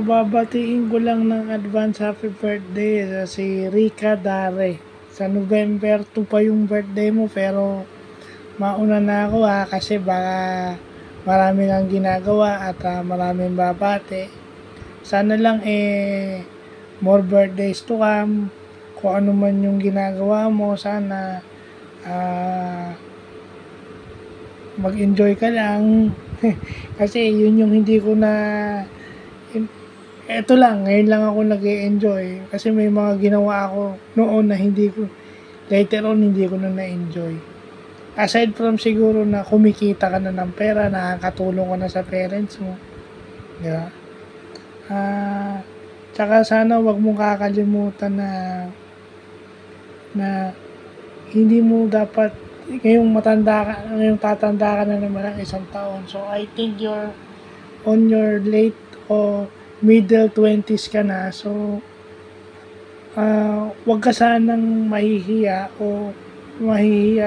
babatiin ko lang ng advance happy birthday si Rica Dare. Sa November 2 pa yung birthday mo pero mauna na ako kasi baka marami kang ginagawa at maraming babati. Sana lang more birthdays to come. Kung ano man yung ginagawa mo, sana mag-enjoy ka lang. Kasi yun yung hindi ko na eto lang, ngayon lang ako nag-e-enjoy kasi may mga ginawa ako noon na hindi ko, later on hindi ko na na-enjoy. Aside from siguro na kumikita ka na ng pera, nakakatulong ka na sa parents mo, di ba? Tsaka sana wag mong kakalimutan na hindi mo dapat ngayong tatanda ka na naman ng isang taon. So I think you're on your late o middle 20s ka na. So wag ka sanang mahihiya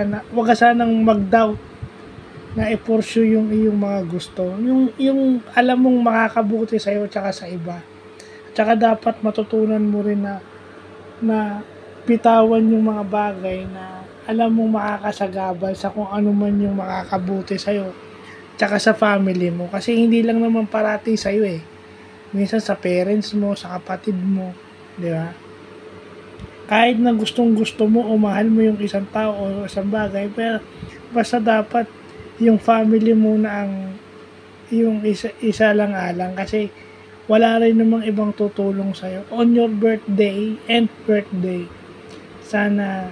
na wag ka sanang mag-doubt na i-pursue yung iyong mga gusto. Yung alam mong makakabuti sa iyo tsaka sa iba. Tsaka dapat matutunan mo rin na bitawan yung mga bagay na alam mong makakasagabal sa kung ano man yung makakabuti sa'yo tsaka sa family mo. Kasi hindi lang naman parati sa'yo minsan sa parents mo, sa kapatid mo, di ba? Kahit na gustong gusto mo o mahal mo yung isang tao o isang bagay, pero basta dapat yung family mo na yung isa lang alang kasi wala rin namang ibang tutulong sa'yo on your birthday and birthday. Sana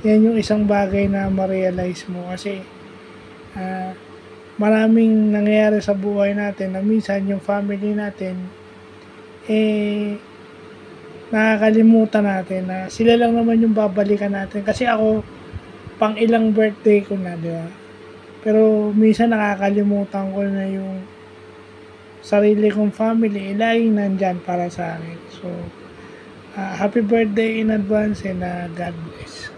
yan yung isang bagay na ma-realize mo kasi maraming nangyayari sa buhay natin na minsan yung family natin nakakalimutan natin na sila lang naman yung babalikan natin. Kasi ako pang ilang birthday ko na, di ba? Pero minsan nakakalimutan ko na yung sarili kong family laging nandyan para sa akin. So happy birthday in advance and God bless.